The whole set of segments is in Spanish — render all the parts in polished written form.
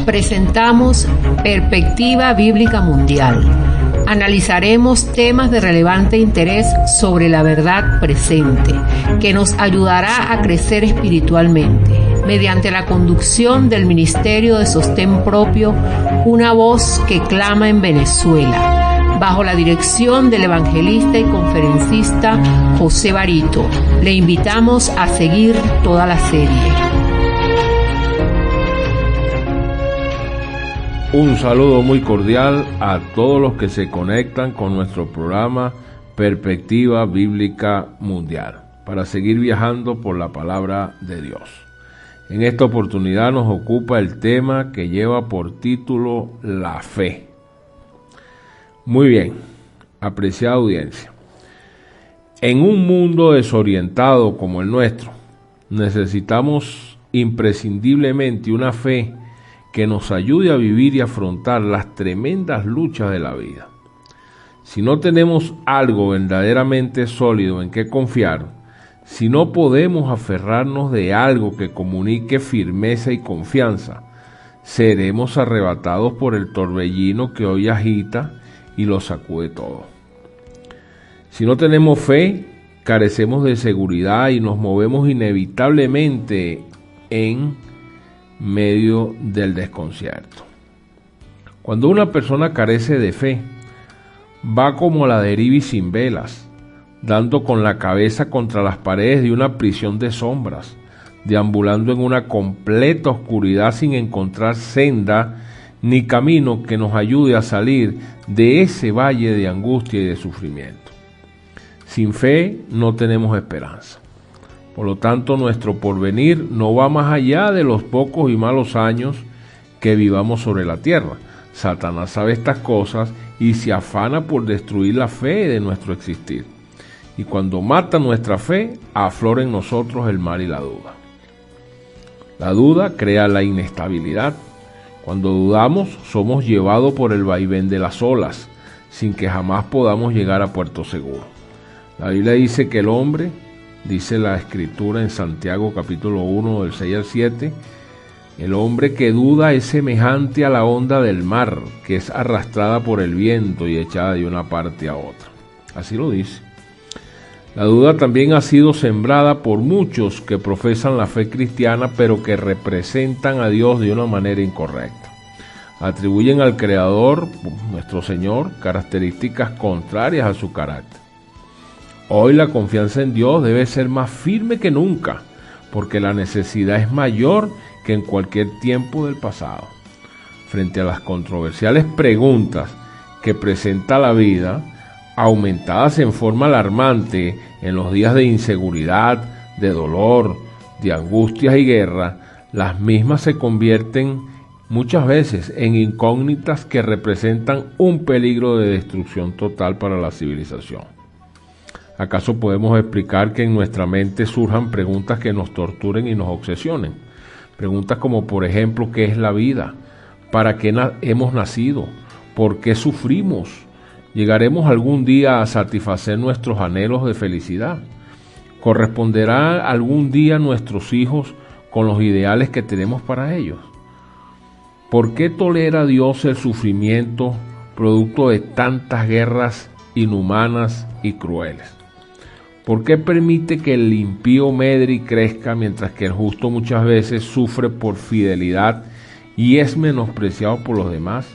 presentamos Perspectiva Bíblica Mundial. Analizaremos temas de relevante interés sobre la verdad presente, que nos ayudará a crecer espiritualmente, mediante la conducción del Ministerio de Sostén Propio, una voz que clama en Venezuela, bajo la dirección del evangelista y conferencista José Barito. Le invitamos a seguir toda la serie. Un saludo muy cordial a todos los que se conectan con nuestro programa Perspectiva Bíblica Mundial, para seguir viajando por la palabra de Dios. En esta oportunidad nos ocupa el tema que lleva por título La Fe. Muy bien, apreciada audiencia. En un mundo desorientado como el nuestro, necesitamos imprescindiblemente una fe que nos ayude a vivir y afrontar las tremendas luchas de la vida. Si no tenemos algo verdaderamente sólido en que confiar, si no podemos aferrarnos de algo que comunique firmeza y confianza, seremos arrebatados por el torbellino que hoy agita y lo sacude todo. Si no tenemos fe, carecemos de seguridad y nos movemos inevitablemente en medio del desconcierto. Cuando una persona carece de fe, va como a la deriva y sin velas, dando con la cabeza contra las paredes de una prisión de sombras, deambulando en una completa oscuridad sin encontrar senda ni camino que nos ayude a salir de ese valle de angustia y de sufrimiento. Sin fe no tenemos esperanza. Por lo tanto, nuestro porvenir no va más allá de los pocos y malos años que vivamos sobre la tierra. Satanás sabe estas cosas y se afana por destruir la fe de nuestro existir. Y cuando mata nuestra fe, aflora en nosotros el mal y la duda. La duda crea la inestabilidad. Cuando dudamos, somos llevados por el vaivén de las olas, sin que jamás podamos llegar a puerto seguro. La Biblia dice que el hombre, dice la Escritura en Santiago capítulo 1 del 6 al 7, el hombre que duda es semejante a la onda del mar, que es arrastrada por el viento y echada de una parte a otra. Así lo dice. La duda también ha sido sembrada por muchos que profesan la fe cristiana, pero que representan a Dios de una manera incorrecta. Atribuyen al Creador, nuestro Señor, características contrarias a su carácter. Hoy la confianza en Dios debe ser más firme que nunca, porque la necesidad es mayor que en cualquier tiempo del pasado. Frente a las controversiales preguntas que presenta la vida, aumentadas en forma alarmante en los días de inseguridad, de dolor, de angustias y guerra, las mismas se convierten muchas veces en incógnitas que representan un peligro de destrucción total para la civilización. ¿Acaso podemos explicar que en nuestra mente surjan preguntas que nos torturen y nos obsesionen? Preguntas como, por ejemplo, ¿qué es la vida? ¿Para qué hemos nacido? ¿Por qué sufrimos? ¿Llegaremos algún día a satisfacer nuestros anhelos de felicidad? ¿Corresponderá algún día nuestros hijos con los ideales que tenemos para ellos? ¿Por qué tolera Dios el sufrimiento producto de tantas guerras inhumanas y crueles? ¿Por qué permite que el impío medre y crezca mientras que el justo muchas veces sufre por fidelidad y es menospreciado por los demás?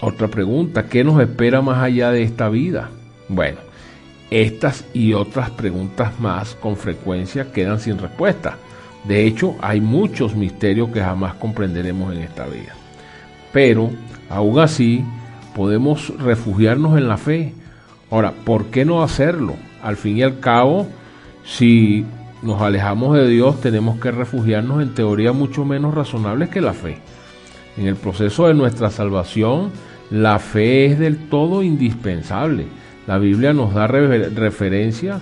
Otra pregunta, ¿qué nos espera más allá de esta vida? Bueno, estas y otras preguntas más con frecuencia quedan sin respuesta. De hecho, hay muchos misterios que jamás comprenderemos en esta vida. Pero, aún así, podemos refugiarnos en la fe. Ahora, ¿por qué no hacerlo? Al fin y al cabo, si nos alejamos de Dios, tenemos que refugiarnos en teorías mucho menos razonables que la fe. En el proceso de nuestra salvación, la fe es del todo indispensable. La Biblia nos da referencia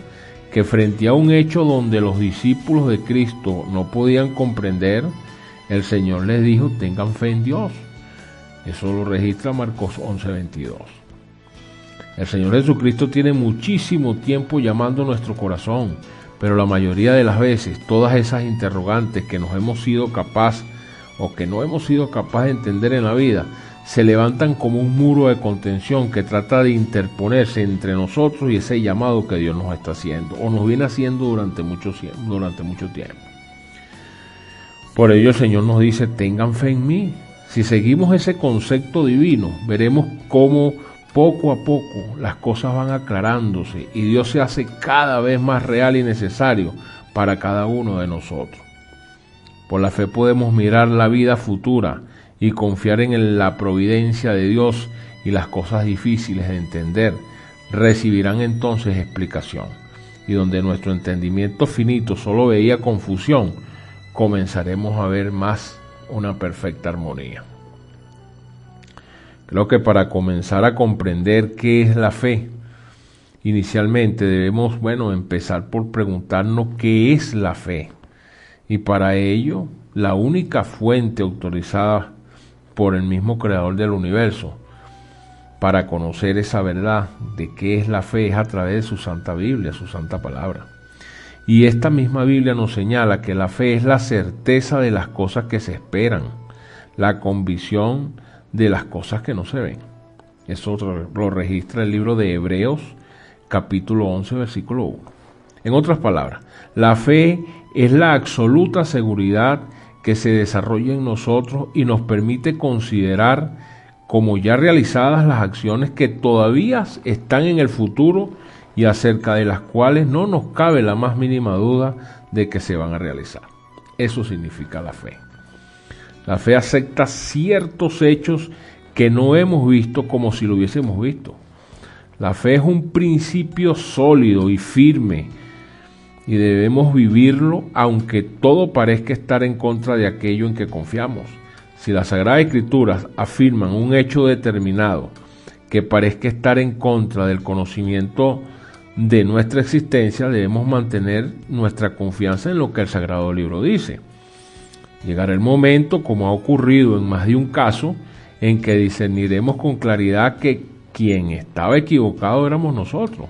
que frente a un hecho donde los discípulos de Cristo no podían comprender, el Señor les dijo, tengan fe en Dios. Eso lo registra Marcos 11:22. El Señor Jesucristo tiene muchísimo tiempo llamando a nuestro corazón, pero la mayoría de las veces todas esas interrogantes que nos hemos sido capaz o que no hemos sido capaces de entender en la vida, se levantan como un muro de contención que trata de interponerse entre nosotros y ese llamado que Dios nos está haciendo, o nos viene haciendo durante mucho tiempo. Por ello el Señor nos dice: tengan fe en mí. Si seguimos ese concepto divino, veremos cómo poco a poco las cosas van aclarándose y Dios se hace cada vez más real y necesario para cada uno de nosotros. Por la fe podemos mirar la vida futura y confiar en la providencia de Dios, y las cosas difíciles de entender recibirán entonces explicación. Y donde nuestro entendimiento finito solo veía confusión, comenzaremos a ver más una perfecta armonía. Creo que para comenzar a comprender qué es la fe, inicialmente debemos, empezar por preguntarnos qué es la fe. Y para ello, la única fuente autorizada por el mismo Creador del universo para conocer esa verdad de qué es la fe es a través de su Santa Biblia, su Santa Palabra. Y esta misma Biblia nos señala que la fe es la certeza de las cosas que se esperan, la convicción de las cosas que no se ven. Eso lo registra el libro de Hebreos, capítulo 11, versículo 1. En otras palabras, la fe es la absoluta seguridad que se desarrolla en nosotros y nos permite considerar como ya realizadas las acciones que todavía están en el futuro y acerca de las cuales no nos cabe la más mínima duda de que se van a realizar. Eso significa la fe. La fe acepta ciertos hechos que no hemos visto como si lo hubiésemos visto. La fe es un principio sólido y firme y debemos vivirlo aunque todo parezca estar en contra de aquello en que confiamos. Si las Sagradas Escrituras afirman un hecho determinado que parezca estar en contra del conocimiento de nuestra existencia, debemos mantener nuestra confianza en lo que el Sagrado Libro dice. Llegará el momento, como ha ocurrido en más de un caso, en que discerniremos con claridad que quien estaba equivocado éramos nosotros.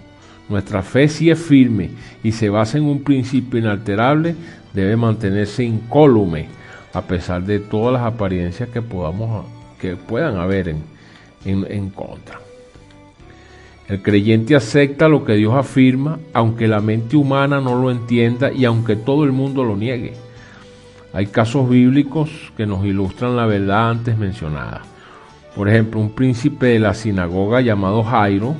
Nuestra fe, si es firme y se basa en un principio inalterable, debe mantenerse incólume a pesar de todas las apariencias que puedan haber en contra. El creyente acepta lo que Dios afirma, aunque la mente humana no lo entienda y aunque todo el mundo lo niegue. Hay casos bíblicos que nos ilustran la verdad antes mencionada. Por ejemplo, un príncipe de la sinagoga llamado Jairo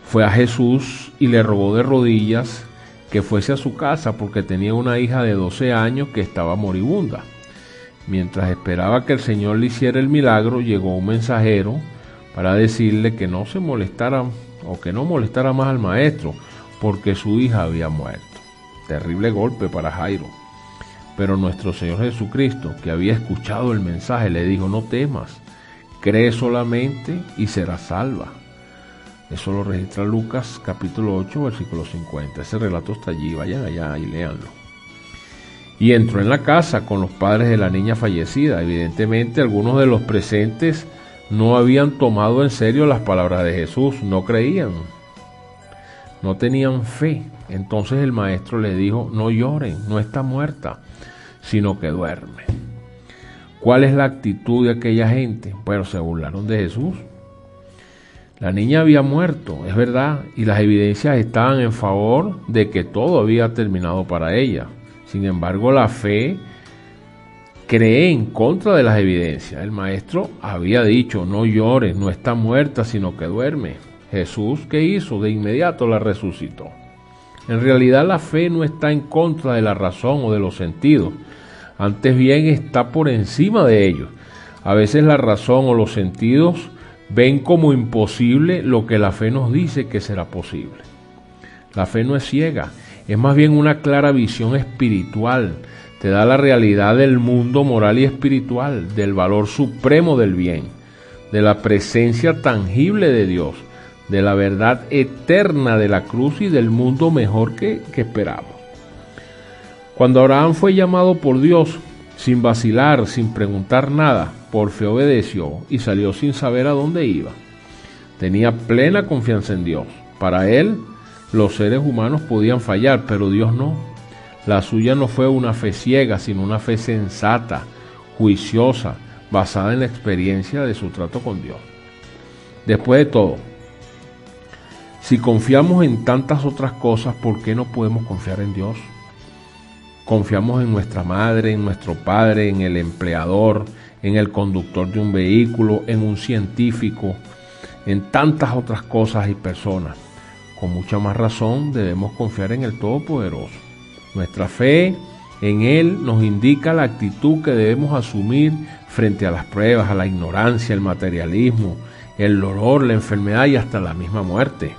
fue a Jesús y le rogó de rodillas que fuese a su casa porque tenía una hija de 12 años que estaba moribunda. Mientras esperaba que el Señor le hiciera el milagro, llegó un mensajero para decirle que no se molestara o que no molestara más al maestro porque su hija había muerto. Terrible golpe para Jairo. Pero nuestro Señor Jesucristo, que había escuchado el mensaje, le dijo: no temas, cree solamente y serás salva. Eso lo registra Lucas capítulo 8, versículo 50. Ese relato está allí, vayan allá y léanlo. Y entró en la casa con los padres de la niña fallecida. Evidentemente algunos de los presentes no habían tomado en serio las palabras de Jesús, no creían, no tenían fe. Entonces el maestro le dijo: no lloren, no está muerta, sino que duerme. ¿Cuál es la actitud de aquella gente? Bueno, se burlaron de Jesús. La niña había muerto, es verdad, y las evidencias estaban en favor de que todo había terminado para ella. Sin embargo, la fe cree en contra de las evidencias. El maestro había dicho: no llores, no está muerta, sino que duerme. Jesús, ¿qué hizo? De inmediato la resucitó. En realidad, la fe no está en contra de la razón o de los sentidos. Antes bien, está por encima de ellos. A veces la razón o los sentidos ven como imposible lo que la fe nos dice que será posible. La fe no es ciega, es más bien una clara visión espiritual. Te da la realidad del mundo moral y espiritual, del valor supremo del bien, de la presencia tangible de Dios, de la verdad eterna de la cruz y del mundo mejor que esperamos. Cuando Abraham fue llamado por Dios, sin vacilar, sin preguntar nada, por fe obedeció y salió sin saber a dónde iba. Tenía plena confianza en Dios. Para él, los seres humanos podían fallar, pero Dios no. La suya no fue una fe ciega, sino una fe sensata, juiciosa, basada en la experiencia de su trato con Dios. Después de todo, si confiamos en tantas otras cosas, ¿por qué no podemos confiar en Dios? Confiamos en nuestra madre, en nuestro padre, en el empleador, en el conductor de un vehículo, en un científico, en tantas otras cosas y personas. Con mucha más razón debemos confiar en el Todopoderoso. Nuestra fe en Él nos indica la actitud que debemos asumir frente a las pruebas, a la ignorancia, el materialismo, el dolor, la enfermedad y hasta la misma muerte.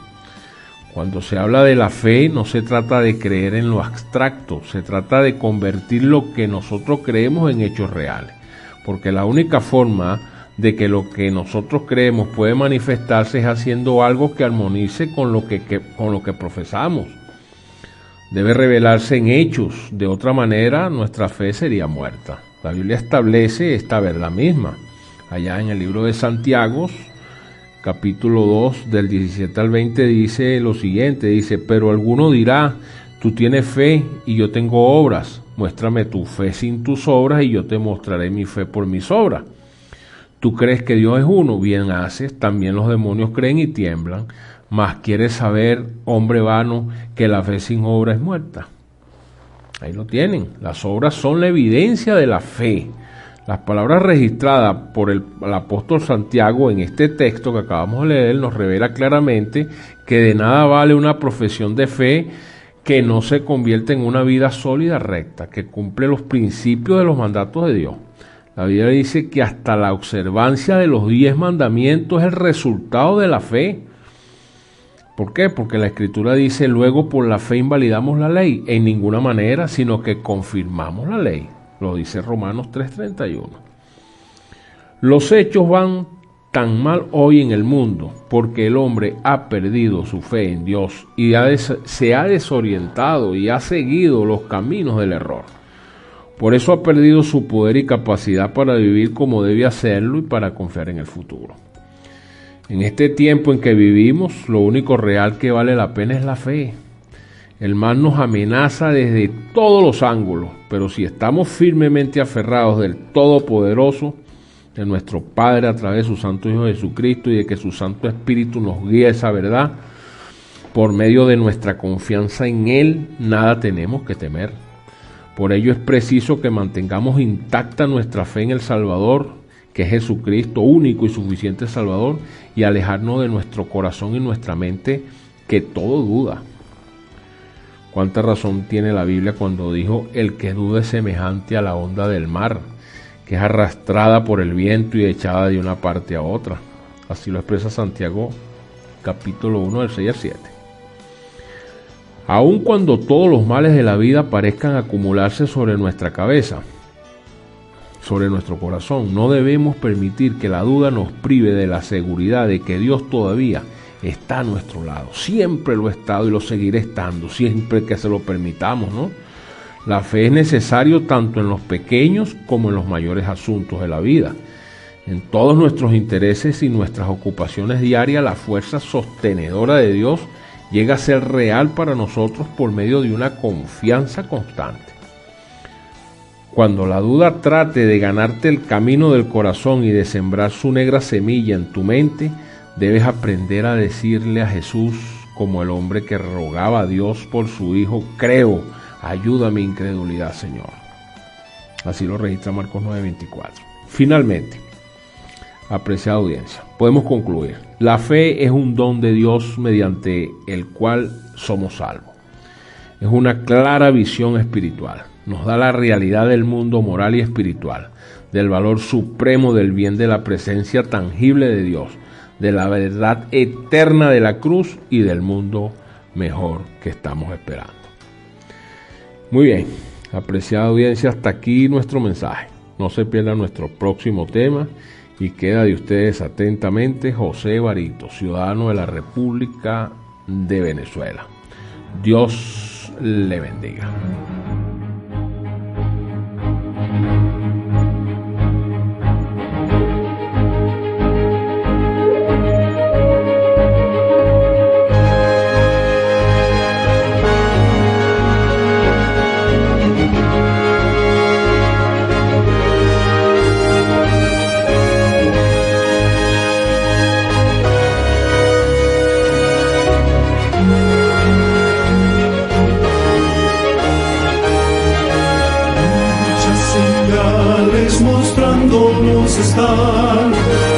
Cuando se habla de la fe, no se trata de creer en lo abstracto, se trata de convertir lo que nosotros creemos en hechos reales. Porque la única forma de que lo que nosotros creemos puede manifestarse es haciendo algo que armonice con lo que profesamos. Debe revelarse en hechos, de otra manera nuestra fe sería muerta. La Biblia establece esta verdad misma. Allá en el libro de Santiago, capítulo 2, del 17 al 20, dice lo siguiente, dice: pero alguno dirá, tú tienes fe y yo tengo obras. Muéstrame tu fe sin tus obras y yo te mostraré mi fe por mis obras. Tú crees que Dios es uno, bien haces, también los demonios creen y tiemblan, mas quieres saber, hombre vano, que la fe sin obra es muerta. Ahí lo tienen, las obras son la evidencia de la fe. Las palabras registradas por el apóstol Santiago en este texto que acabamos de leer nos revela claramente que de nada vale una profesión de fe que no se convierte en una vida sólida, recta, que cumple los principios de los mandatos de Dios. La Biblia dice que hasta la observancia de los 10 mandamientos es el resultado de la fe. ¿Por qué? Porque la Escritura dice, luego por la fe invalidamos la ley. En ninguna manera, sino que confirmamos la ley. Lo dice Romanos 3:31. Los hechos van tan mal hoy en el mundo porque el hombre ha perdido su fe en Dios y se ha desorientado y ha seguido los caminos del error. Por eso ha perdido su poder y capacidad para vivir como debe hacerlo y para confiar en el futuro. En este tiempo en que vivimos, lo único real que vale la pena es la fe. El mal nos amenaza desde todos los ángulos, pero si estamos firmemente aferrados del Todopoderoso, de nuestro Padre a través de su Santo Hijo Jesucristo y de que su Santo Espíritu nos guíe a esa verdad, por medio de nuestra confianza en Él, nada tenemos que temer. Por ello es preciso que mantengamos intacta nuestra fe en el Salvador, que es Jesucristo, único y suficiente Salvador, y alejarnos de nuestro corazón y nuestra mente que todo duda. ¿Cuánta razón tiene la Biblia cuando dijo, el que duda es semejante a la onda del mar, que es arrastrada por el viento y echada de una parte a otra? Así lo expresa Santiago, capítulo 1, del 6 al 7. Aun cuando todos los males de la vida parezcan acumularse sobre nuestra cabeza, sobre nuestro corazón, no debemos permitir que la duda nos prive de la seguridad de que Dios todavía está a nuestro lado. Siempre lo ha estado y lo seguirá estando, siempre que se lo permitamos, ¿no? La fe es necesaria tanto en los pequeños como en los mayores asuntos de la vida. En todos nuestros intereses y nuestras ocupaciones diarias, la fuerza sostenedora de Dios llega a ser real para nosotros por medio de una confianza constante. Cuando la duda trate de ganarte el camino del corazón y de sembrar su negra semilla en tu mente, debes aprender a decirle a Jesús, como el hombre que rogaba a Dios por su hijo, creo, ayuda a mi incredulidad, Señor. Así lo registra Marcos 9:24. Finalmente, apreciada audiencia, podemos concluir. La fe es un don de Dios mediante el cual somos salvos. Es una clara visión espiritual. Nos da la realidad del mundo moral y espiritual, del valor supremo del bien de la presencia tangible de Dios, de la verdad eterna de la cruz y del mundo mejor que estamos esperando. Muy bien, apreciada audiencia, hasta aquí nuestro mensaje. No se pierda nuestro próximo tema y queda de ustedes atentamente José Barito, ciudadano de la República de Venezuela. Dios le bendiga. todos están